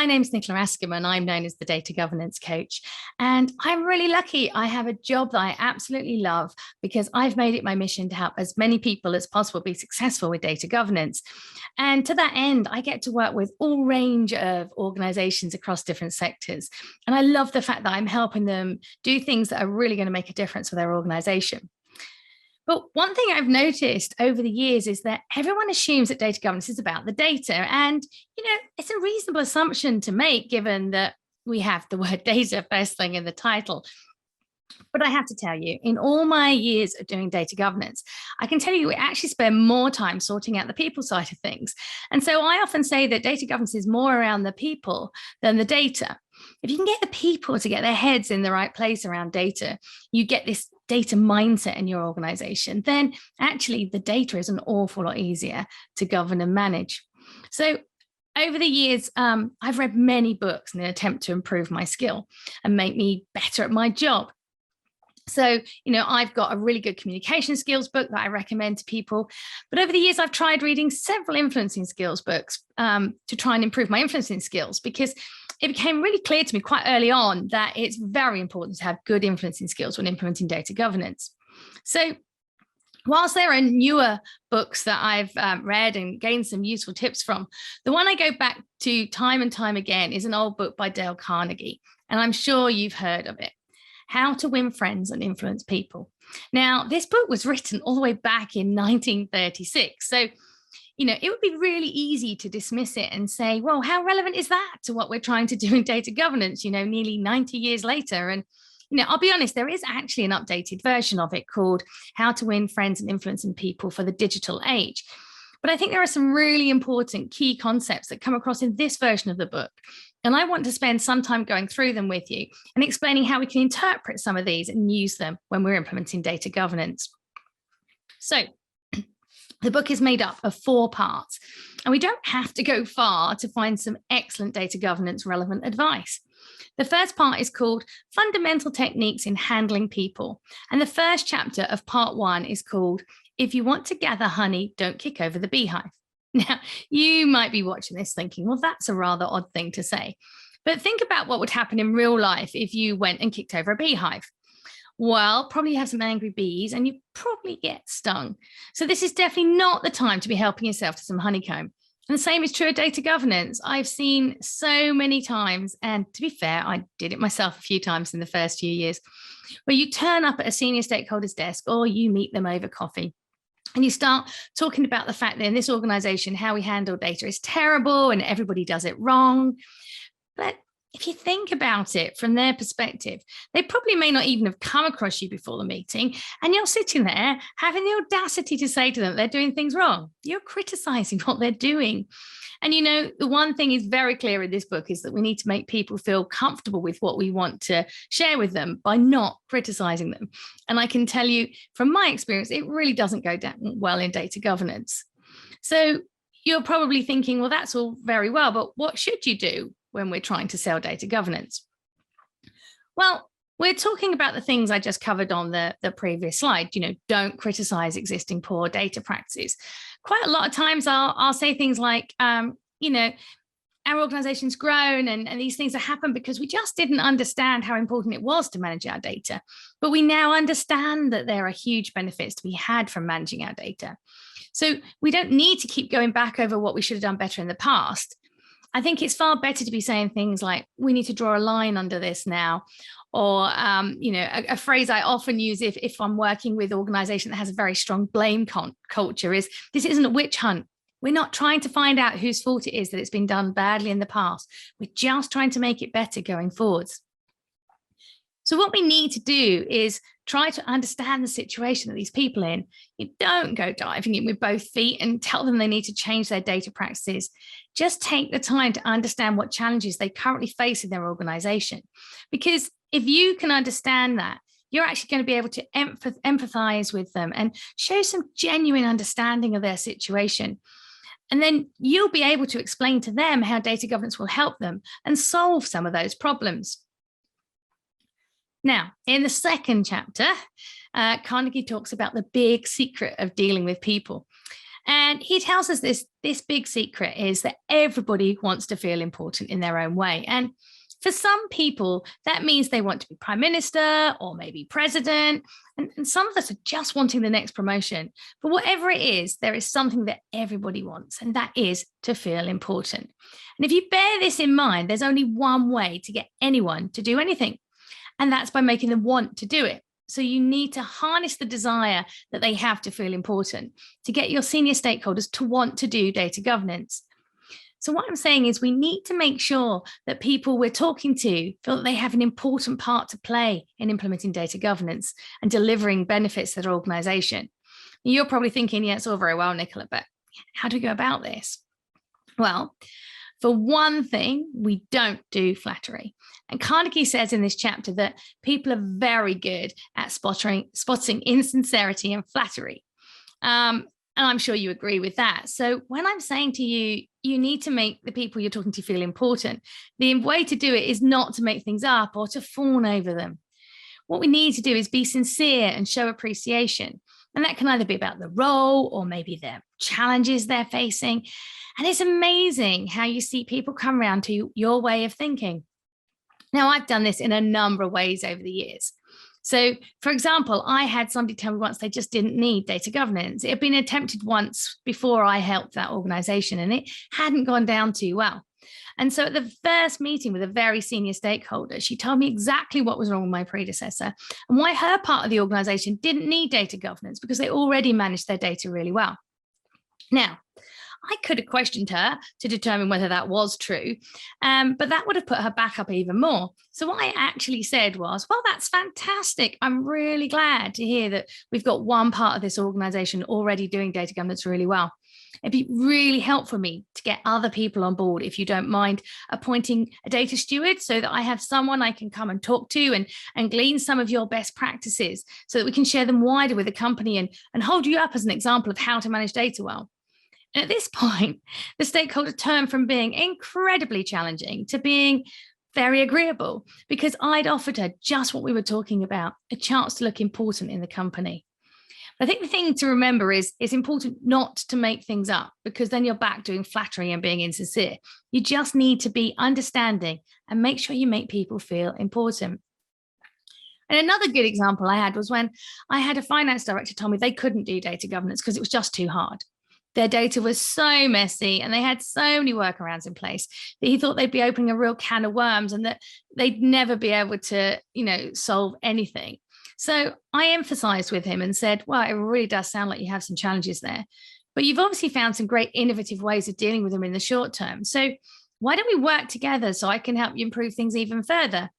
My name's Nicola Askham and I'm known as the Data Governance Coach. And I'm really lucky. I have a job that I absolutely love because I've made it my mission to help as many people as possible be successful with data governance. And to that end, I get to work with all range of organizations across different sectors. And I love the fact that I'm helping them do things that are really going to make a difference for their organization. But one thing I've noticed over the years is that everyone assumes that data governance is about the data. And, it's a reasonable assumption to make given that we have the word data first thing in the title. But I have to tell you, in all my years of doing data governance, I can tell you we actually spend more time sorting out the people side of things. And so I often say that data governance is more around the people than the data. If you can get the people to get their heads in the right place around data, you get this data mindset in your organization, then actually the data is an awful lot easier to govern and manage. So over the years, I've read many books in an attempt to improve my skill and make me better at my job. So, I've got a really good communication skills book that I recommend to people. But over the years, I've tried reading several influencing skills books to try and improve my influencing skills, because it became really clear to me quite early on that it's very important to have good influencing skills when implementing data governance. So whilst there are newer books that I've read and gained some useful tips from, the one I go back to time and time again is an old book by Dale Carnegie. And I'm sure you've heard of it. How to Win Friends and Influence People. Now, this book was written all the way back in 1936. So, it would be really easy to dismiss it and say, well, how relevant is that to what we're trying to do in data governance, nearly 90 years later? And, I'll be honest, there is actually an updated version of it called How to Win Friends and Influencing People for the Digital Age. But I think there are some really important key concepts that come across in this version of the book. And I want to spend some time going through them with you and explaining how we can interpret some of these and use them when we're implementing data governance. So the book is made up of 4 parts, and we don't have to go far to find some excellent data governance relevant advice. The first part is called Fundamental Techniques in Handling People. And the first chapter of part 1 is called If You Want to Gather Honey, Don't Kick Over the Beehive. Now, you might be watching this thinking, well, that's a rather odd thing to say. But think about what would happen in real life if you went and kicked over a beehive. Well, probably you have some angry bees and you probably get stung. So this is definitely not the time to be helping yourself to some honeycomb. And the same is true of data governance. I've seen so many times, and to be fair, I did it myself a few times in the first few years, where you turn up at a senior stakeholder's desk or you meet them over coffee. And you start talking about the fact that in this organization, how we handle data is terrible and everybody does it wrong. But if you think about it from their perspective, they probably may not even have come across you before the meeting. And you're sitting there having the audacity to say to them they're doing things wrong. You're criticizing what they're doing. And, the one thing is very clear in this book is that we need to make people feel comfortable with what we want to share with them by not criticizing them. And I can tell you from my experience, it really doesn't go down well in data governance. So you're probably thinking, well, that's all very well, but what should you do when we're trying to sell data governance? Well, we're talking about the things I just covered on the previous slide. Don't criticize existing poor data practices. Quite a lot of times I'll say things like, our organization's grown and these things have happened because we just didn't understand how important it was to manage our data. But we now understand that there are huge benefits to be had from managing our data. So we don't need to keep going back over what we should have done better in the past. I think it's far better to be saying things like, we need to draw a line under this now. Or, a phrase I often use if I'm working with an organization that has a very strong blame culture is, this isn't a witch hunt. We're not trying to find out whose fault it is that it's been done badly in the past. We're just trying to make it better going forwards. So what we need to do is try to understand the situation that these people are in. You don't go diving in with both feet and tell them they need to change their data practices. Just take the time to understand what challenges they currently face in their organization. Because if you can understand that, you're actually going to be able to empathize with them and show some genuine understanding of their situation. And then you'll be able to explain to them how data governance will help them and solve some of those problems. Now, in the second chapter, Carnegie talks about the big secret of dealing with people. And he tells us this big secret is that everybody wants to feel important in their own way. And for some people, that means they want to be prime minister or maybe president. And some of us are just wanting the next promotion. But whatever it is, there is something that everybody wants, and that is to feel important. And if you bear this in mind, there's only one way to get anyone to do anything, and that's by making them want to do it. So you need to harness the desire that they have to feel important to get your senior stakeholders to want to do data governance. So what I'm saying is we need to make sure that people we're talking to feel that they have an important part to play in implementing data governance and delivering benefits to their organization. You're probably thinking, yeah, it's all very well, Nicola, but how do we go about this? Well, for one thing, we don't do flattery. And Carnegie says in this chapter that people are very good at spotting insincerity and flattery. And I'm sure you agree with that. So when I'm saying to you, you need to make the people you're talking to feel important, the way to do it is not to make things up or to fawn over them. What we need to do is be sincere and show appreciation. And that can either be about the role or maybe the challenges they're facing. And it's amazing how you see people come around to your way of thinking. Now, I've done this in a number of ways over the years. So, for example, I had somebody tell me once they just didn't need data governance. It had been attempted once before I helped that organization, and it hadn't gone down too well. And so at the first meeting with a very senior stakeholder, she told me exactly what was wrong with my predecessor and why her part of the organization didn't need data governance because they already managed their data really well. Now, I could have questioned her to determine whether that was true, but that would have put her back up even more. So what I actually said was, well, that's fantastic. I'm really glad to hear that we've got one part of this organization already doing data governance really well. It'd be really helpful for me to get other people on board, if you don't mind appointing a data steward so that I have someone I can come and talk to and glean some of your best practices so that we can share them wider with the company and hold you up as an example of how to manage data well. And at this point, the stakeholder turned from being incredibly challenging to being very agreeable because I'd offered her just what we were talking about, a chance to look important in the company. But I think the thing to remember is it's important not to make things up because then you're back doing flattery and being insincere. You just need to be understanding and make sure you make people feel important. And another good example I had was when I had a finance director tell me they couldn't do data governance because it was just too hard. Their data was so messy and they had so many workarounds in place that he thought they'd be opening a real can of worms and that they'd never be able to, solve anything. So I emphasized with him and said, well, it really does sound like you have some challenges there, but you've obviously found some great innovative ways of dealing with them in the short term. So why don't we work together so I can help you improve things even further?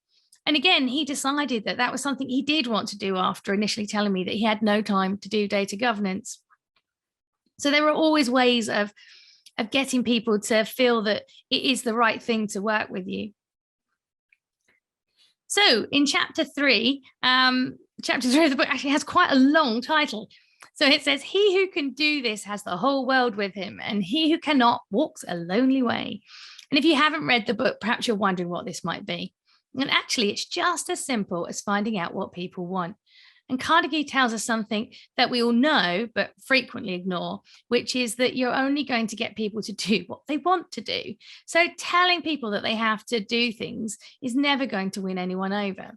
And again, he decided that that was something he did want to do after initially telling me that he had no time to do data governance. So there are always ways of getting people to feel that it is the right thing to work with you. So in chapter 3 of the book actually has quite a long title. So it says, he who can do this has the whole world with him, and he who cannot walks a lonely way. And if you haven't read the book, perhaps you're wondering what this might be. And actually, it's just as simple as finding out what people want. And Carnegie tells us something that we all know, but frequently ignore, which is that you're only going to get people to do what they want to do. So telling people that they have to do things is never going to win anyone over.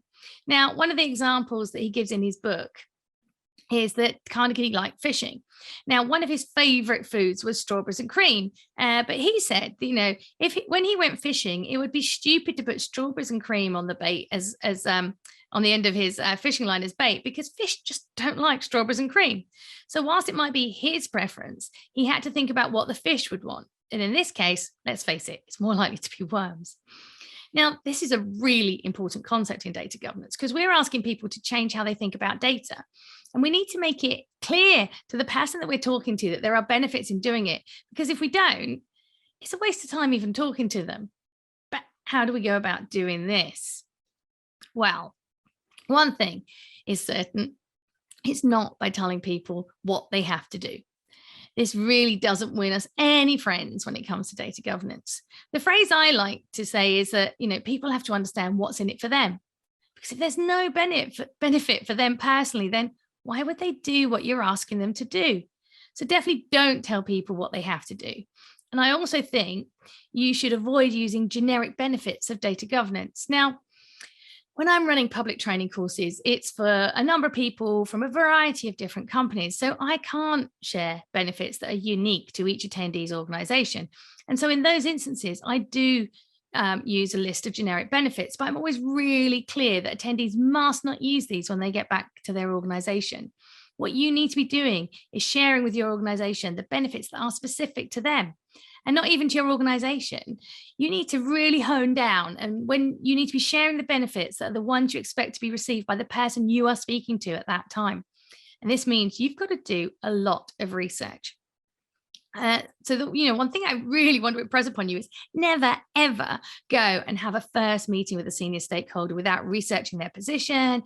Now, one of the examples that he gives in his book is that Carnegie liked fishing. Now, one of his favorite foods was strawberries and cream. But he said, when he went fishing, it would be stupid to put strawberries and cream on the bait as on the end of his fishing line as bait, because fish just don't like strawberries and cream. So whilst it might be his preference, he had to think about what the fish would want. And in this case, let's face it, it's more likely to be worms. Now, this is a really important concept in data governance because we're asking people to change how they think about data. And we need to make it clear to the person that we're talking to that there are benefits in doing it, because if we don't, it's a waste of time even talking to them. But how do we go about doing this? Well, one thing is certain, it's not by telling people what they have to do. This really doesn't win us any friends when it comes to data governance. The phrase I like to say is that, people have to understand what's in it for them. Because if there's no benefit for them personally, then why would they do what you're asking them to do? So definitely don't tell people what they have to do. And I also think you should avoid using generic benefits of data governance. Now, when I'm running public training courses, it's for a number of people from a variety of different companies. So I can't share benefits that are unique to each attendee's organization. And so in those instances, I do use a list of generic benefits, but I'm always really clear that attendees must not use these when they get back to their organization. What you need to be doing is sharing with your organization the benefits that are specific to them, and not even to your organization. You need to really hone down, and when you need to be sharing the benefits that are the ones you expect to be received by the person you are speaking to at that time. And this means you've got to do a lot of research. One thing I really want to impress upon you is never, ever go and have a first meeting with a senior stakeholder without researching their position,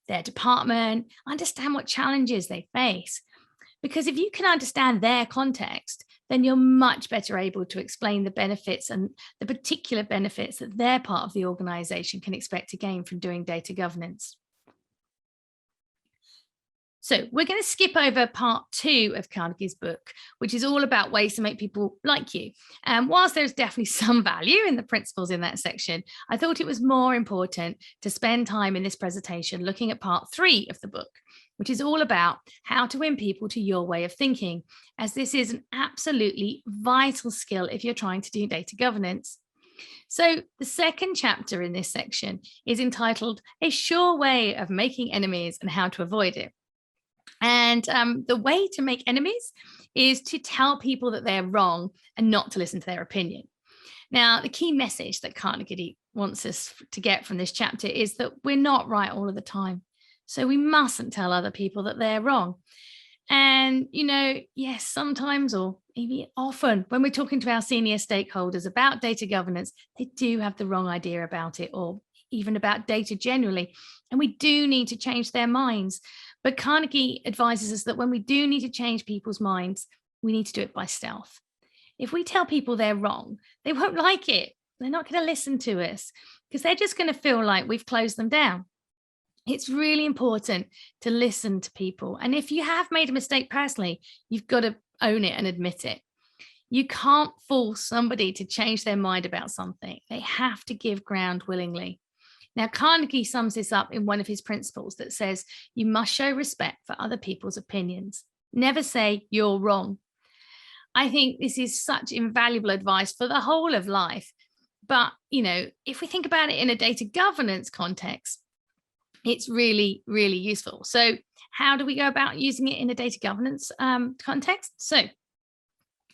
their department, understand what challenges they face. Because if you can understand their context, then you're much better able to explain the benefits and the particular benefits that their part of the organization can expect to gain from doing data governance. So we're going to skip over part 2 of Carnegie's book, which is all about ways to make people like you. And whilst there's definitely some value in the principles in that section, I thought it was more important to spend time in this presentation looking at part 3 of the book, which is all about how to win people to your way of thinking, as this is an absolutely vital skill if you're trying to do data governance. So the second chapter in this section is entitled A Sure Way of Making Enemies and How to Avoid It. And the way to make enemies is to tell people that they're wrong and not to listen to their opinion. Now, the key message that Carnegie wants us to get from this chapter is that we're not right all of the time. So we mustn't tell other people that they're wrong. And, yes, sometimes or maybe often when we're talking to our senior stakeholders about data governance, they do have the wrong idea about it, or even about data generally. And we do need to change their minds. But Carnegie advises us that when we do need to change people's minds, we need to do it by stealth. If we tell people they're wrong, they won't like it. They're not going to listen to us because they're just going to feel like we've closed them down. It's really important to listen to people. And if you have made a mistake personally, you've got to own it and admit it. You can't force somebody to change their mind about something. They have to give ground willingly. Now, Carnegie sums this up in one of his principles that says you must show respect for other people's opinions. Never say you're wrong. I think this is such invaluable advice for the whole of life. But, if we think about it in a data governance context, it's really, really useful. So how do we go about using it in a data governance context? So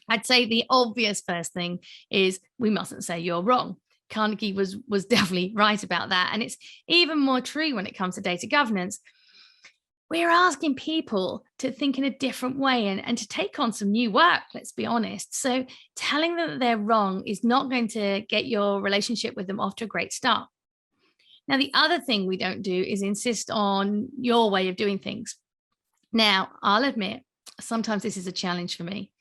I'd say the obvious first thing is we mustn't say you're wrong. Carnegie was definitely right about that. And it's even more true when it comes to data governance. We're asking people to think in a different way and to take on some new work, let's be honest. So telling them that they're wrong is not going to get your relationship with them off to a great start. Now, the other thing we don't do is insist on your way of doing things. Now, I'll admit, sometimes this is a challenge for me.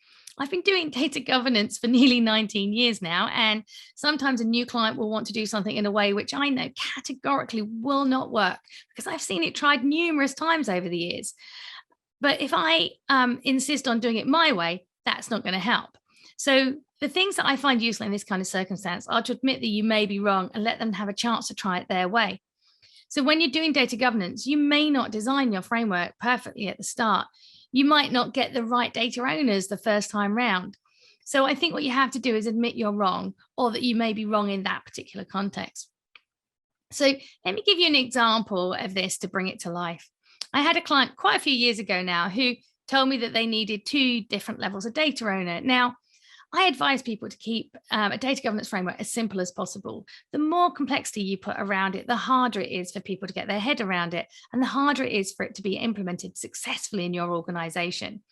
I've been doing data governance for nearly 19 years now, and sometimes a new client will want to do something in a way which I know categorically will not work because I've seen it tried numerous times over the years. But if I insist on doing it my way, that's not going to help. So the things that I find useful in this kind of circumstance are to admit that you may be wrong and let them have a chance to try it their way. So when you're doing data governance, you may not design your framework perfectly at the start. You might not get the right data owners the first time round. So I think what you have to do is admit you're wrong, or that you may be wrong in that particular context. So let me give you an example of this to bring it to life. I had a client quite a few years ago now who told me that they needed 2 different levels of data owner. Now, I advise people to keep a data governance framework as simple as possible. The more complexity you put around it, the harder it is for people to get their head around it, and the harder it is for it to be implemented successfully in your organization.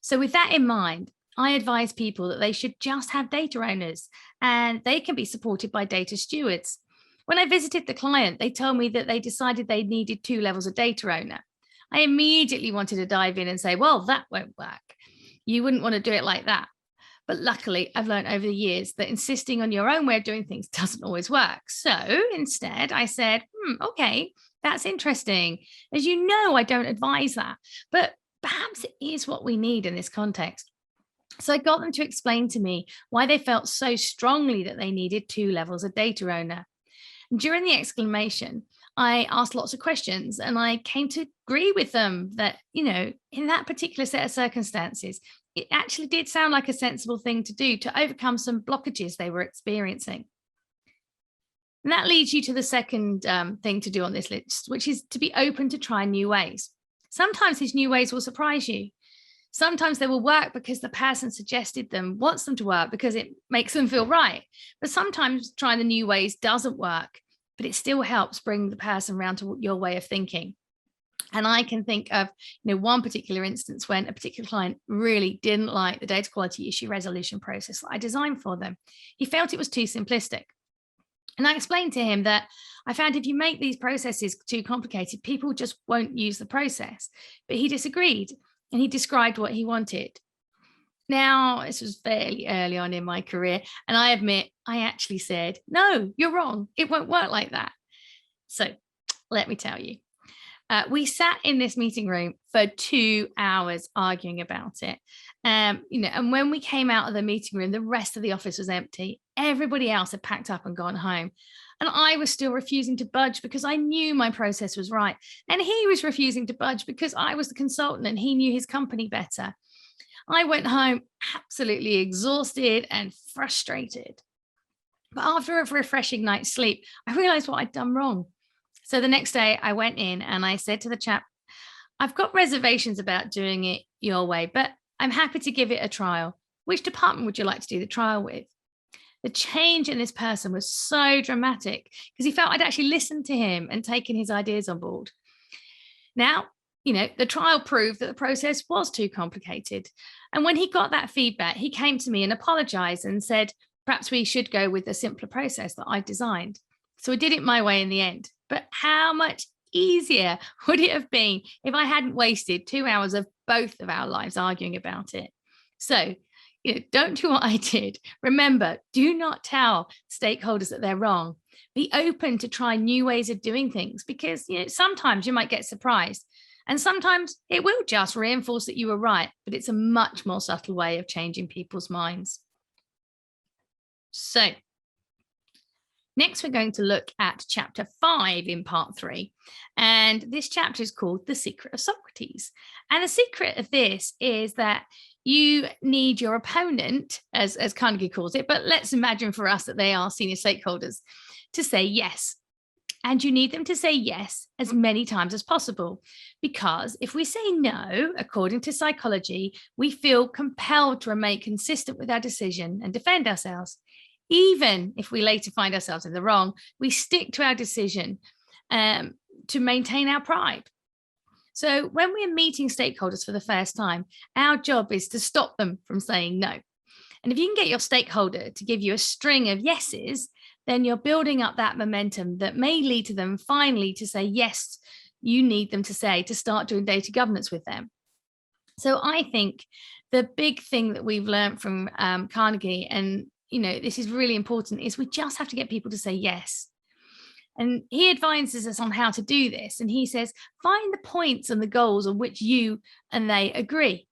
So with that in mind, I advise people that they should just have data owners, and they can be supported by data stewards. When I visited the client, they told me that they decided they needed 2 levels of data owner. I immediately wanted to dive in and say, well, that won't work. You wouldn't want to do it like that. But luckily, I've learned over the years that insisting on your own way of doing things doesn't always work. So instead, I said, okay, that's interesting. As you know, I don't advise that. But perhaps it is what we need in this context. So I got them to explain to me why they felt so strongly that they needed 2 levels of data owner. And during the exclamation, I asked lots of questions and I came to agree with them that, in that particular set of circumstances, it actually did sound like a sensible thing to do to overcome some blockages they were experiencing. And that leads you to the second thing to do on this list, which is to be open to try new ways. Sometimes these new ways will surprise you. Sometimes they will work because the person suggested them, wants them to work because it makes them feel right. But sometimes trying the new ways doesn't work, but it still helps bring the person around to your way of thinking. And I can think of one particular instance when a particular client really didn't like the data quality issue resolution process that I designed for them. He felt it was too simplistic. And I explained to him that I found if you make these processes too complicated, people just won't use the process. But he disagreed and he described what he wanted. Now, this was fairly early on in my career, and I admit I actually said, no, you're wrong. It won't work like that. So let me tell you. We sat in this meeting room for 2 hours arguing about it. And when we came out of the meeting room, the rest of the office was empty. Everybody else had packed up and gone home. And I was still refusing to budge because I knew my process was right. And he was refusing to budge because I was the consultant and he knew his company better. I went home absolutely exhausted and frustrated. But after a refreshing night's sleep, I realized what I'd done wrong. So the next day I went in and I said to the chap, I've got reservations about doing it your way, but I'm happy to give it a trial. Which department would you like to do the trial with? The change in this person was so dramatic because he felt I'd actually listened to him and taken his ideas on board. Now, the trial proved that the process was too complicated. And when he got that feedback, he came to me and apologized and said, perhaps we should go with a simpler process that I designed. So I did it my way in the end. But how much easier would it have been if I hadn't wasted 2 hours of both of our lives arguing about it? So, don't do what I did. Remember, do not tell stakeholders that they're wrong. Be open to try new ways of doing things because, sometimes you might get surprised. And sometimes it will just reinforce that you were right, but it's a much more subtle way of changing people's minds. So next, we're going to look at chapter 5 in part 3. And this chapter is called The Secret of Socrates. And the secret of this is that you need your opponent, as Carnegie calls it, but let's imagine for us that they are senior stakeholders, to say yes. And you need them to say yes as many times as possible. Because if we say no, according to psychology, we feel compelled to remain consistent with our decision and defend ourselves. Even if we later find ourselves in the wrong, we stick to our decision to maintain our pride. So when we're meeting stakeholders for the first time, our job is to stop them from saying no. And if you can get your stakeholder to give you a string of yeses, then you're building up that momentum that may lead to them finally to say yes, you need them to say to start doing data governance with them. So I think the big thing that we've learned from Carnegie, and this is really important, is we just have to get people to say yes. And he advises us on how to do this. And he says, find the points and the goals on which you and they agree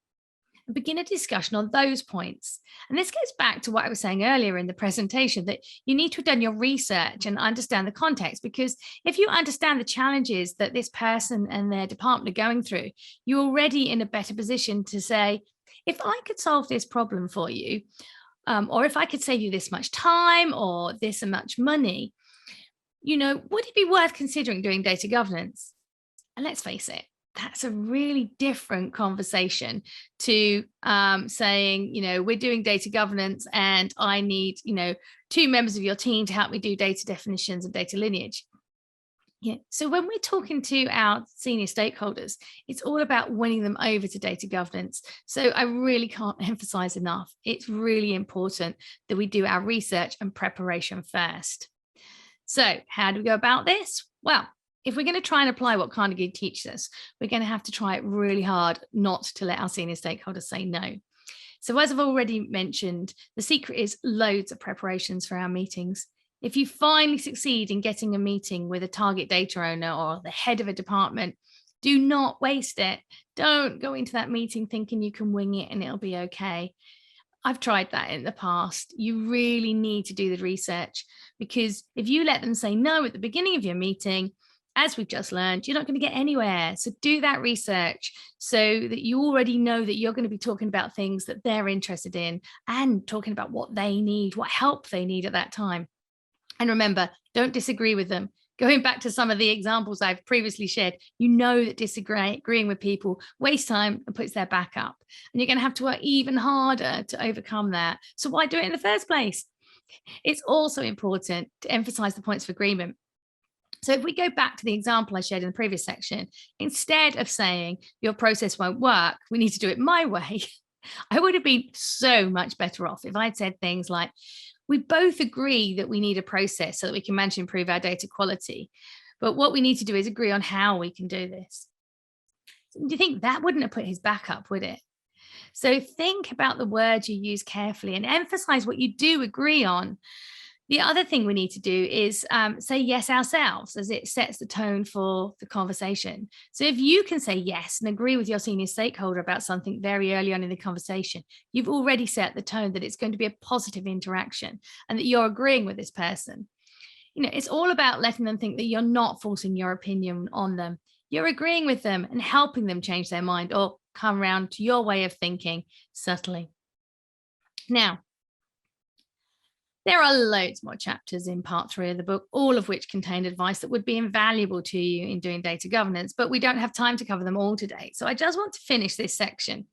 and begin a discussion on those points. And this goes back to what I was saying earlier in the presentation, that you need to have done your research and understand the context, because if you understand the challenges that this person and their department are going through, you're already in a better position to say, if I could solve this problem for you, or if I could save you this much time or this much money, would it be worth considering doing data governance? And let's face it, that's a really different conversation to saying, we're doing data governance and I need, 2 members of your team to help me do data definitions and data lineage. Yeah. So when we're talking to our senior stakeholders, it's all about winning them over to data governance. So I really can't emphasize enough. It's really important that we do our research and preparation first. So how do we go about this? Well, if we're going to try and apply what Carnegie teaches us, we're going to have to try it really hard not to let our senior stakeholders say no. So as I've already mentioned, the secret is loads of preparations for our meetings. If you finally succeed in getting a meeting with a target data owner or the head of a department, Do not waste it. Don't go into that meeting thinking you can wing it and it'll be okay. I've tried that in the past. You really need to do the research, because if you let them say no at the beginning of your meeting, as we've just learned, you're not going to get anywhere. So do that research so that you already know that you're going to be talking about things that they're interested in and talking about what they need, what help they need at that time. And remember, don't disagree with them. Going back to some of the examples I've previously shared, you know that disagreeing with people wastes time and puts their back up. And you're going to have to work even harder to overcome that. So why do it in the first place? It's also important to emphasize the points of agreement. So if we go back to the example I shared in the previous section, instead of saying your process won't work, we need to do it my way, I would have been so much better off if I'd said things like, we both agree that we need a process so that we can manage and improve our data quality. But what we need to do is agree on how we can do this. Do you think that wouldn't have put his back up, would it? So think about the words you use carefully and emphasize what you do agree on. The other thing we need to do is say yes ourselves, as it sets the tone for the conversation. So if you can say yes and agree with your senior stakeholder about something very early on in the conversation, you've already set the tone that it's going to be a positive interaction and that you're agreeing with this person. You know, it's all about letting them think that you're not forcing your opinion on them. You're agreeing with them and helping them change their mind or come around to your way of thinking subtly. Now, there are loads more chapters in part 3 of the book, all of which contain advice that would be invaluable to you in doing data governance, but we don't have time to cover them all today. So I just want to finish this section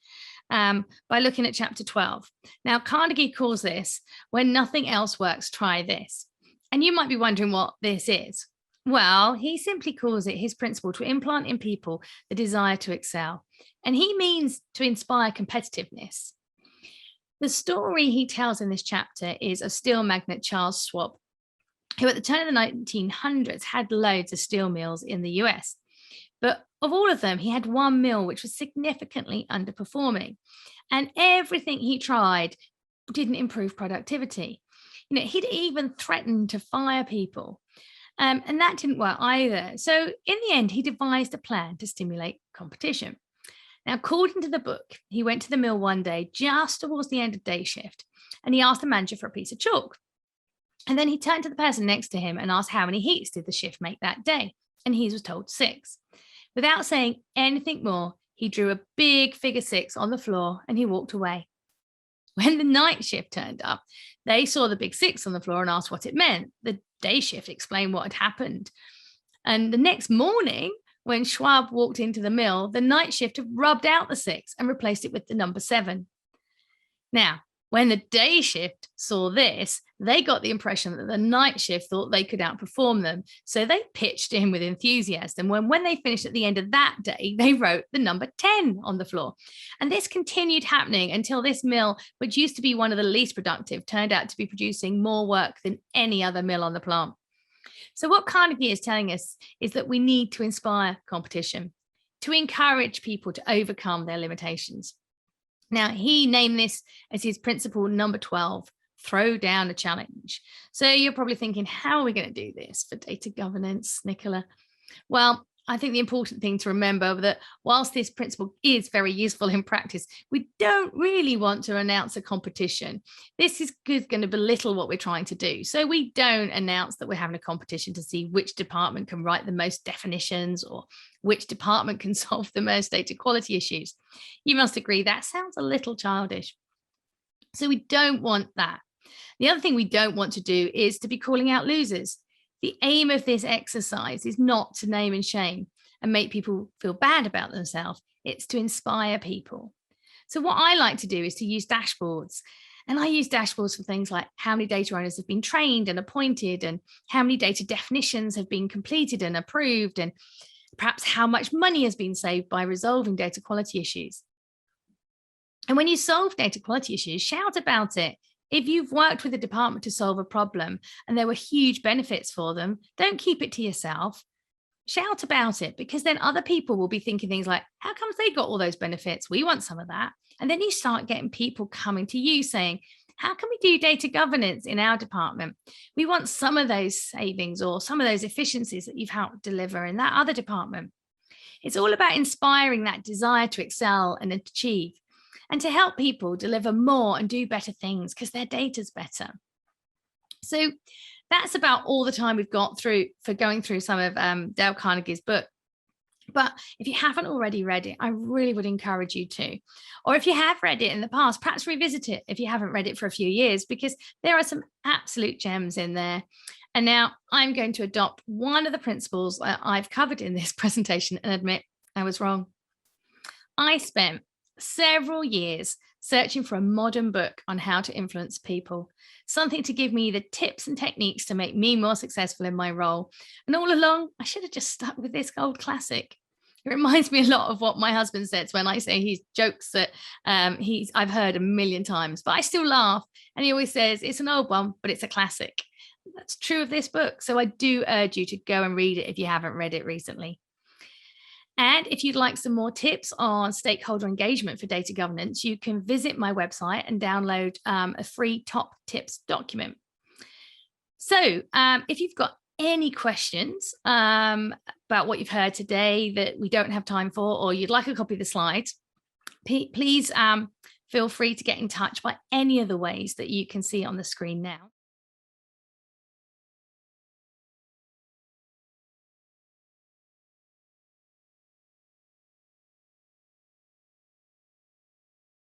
by looking at chapter 12. Now, Carnegie calls this, when nothing else works, try this. And you might be wondering what this is. Well, he simply calls it his principle to implant in people the desire to excel. And he means to inspire competitiveness. The story he tells in this chapter is of steel magnate Charles Schwab, who at the turn of the 1900s had loads of steel mills in the US. But of all of them, he had one mill which was significantly underperforming. And everything he tried didn't improve productivity. You know, he'd even threatened to fire people. And that didn't work either. So in the end, he devised a plan to stimulate competition. Now, according to the book, he went to the mill one day just towards the end of day shift, and he asked the manager for a piece of chalk. And then he turned to the person next to him and asked how many heats did the shift make that day, and he was told 6. Without saying anything more, he drew a big figure 6 on the floor and he walked away. When the night shift turned up, they saw the big 6 on the floor and asked what it meant. The day shift explained what had happened. And the next morning, when Schwab walked into the mill, the night shift had rubbed out the 6 and replaced it with the number 7. Now, when the day shift saw this, they got the impression that the night shift thought they could outperform them. So they pitched in with enthusiasm. When they finished at the end of that day, they wrote the number 10 on the floor. And this continued happening until this mill, which used to be one of the least productive, turned out to be producing more work than any other mill on the plant. So what Carnegie is telling us is that we need to inspire competition, to encourage people to overcome their limitations. Now, he named this as his principle number 12, throw down a challenge. So you're probably thinking, how are we going to do this for data governance, Nicola? Well, I think the important thing to remember that whilst this principle is very useful in practice, we don't really want to announce a competition. This is going to belittle what we're trying to do. So we don't announce that we're having a competition to see which department can write the most definitions or which department can solve the most data quality issues. You must agree that sounds a little childish. So we don't want that. The other thing we don't want to do is to be calling out losers. The aim of this exercise is not to name and shame and make people feel bad about themselves. It's to inspire people. So what I like to do is to use dashboards. And I use dashboards for things like how many data owners have been trained and appointed, and how many data definitions have been completed and approved, and perhaps how much money has been saved by resolving data quality issues. And when you solve data quality issues, shout about it. If you've worked with a department to solve a problem and there were huge benefits for them, don't keep it to yourself. Shout about it, because then other people will be thinking things like, how come they got all those benefits? We want some of that. And then you start getting people coming to you saying, how can we do data governance in our department? We want some of those savings or some of those efficiencies that you've helped deliver in that other department. It's all about inspiring that desire to excel and achieve, and to help people deliver more and do better things because their data's better. So that's about all the time we've got through for going through some of Dale Carnegie's book. But if you haven't already read it, I really would encourage you to. Or if you have read it in the past, perhaps revisit it if you haven't read it for a few years, because there are some absolute gems in there. And now I'm going to adopt one of the principles that I've covered in this presentation and admit I was wrong. I spent several years searching for a modern book on how to influence people, something to give me the tips and techniques to make me more successful in my role. And all along, I should have just stuck with this old classic. It reminds me a lot of what my husband says when I say he jokes that I've heard a million times, but I still laugh. And he always says, it's an old one, but it's a classic. That's true of this book. So I do urge you to go and read it if you haven't read it recently. And if you'd like some more tips on stakeholder engagement for data governance, you can visit my website and download a free top tips document. So if you've got any questions about what you've heard today that we don't have time for, or you'd like a copy of the slides, please feel free to get in touch by any of the ways that you can see on the screen now.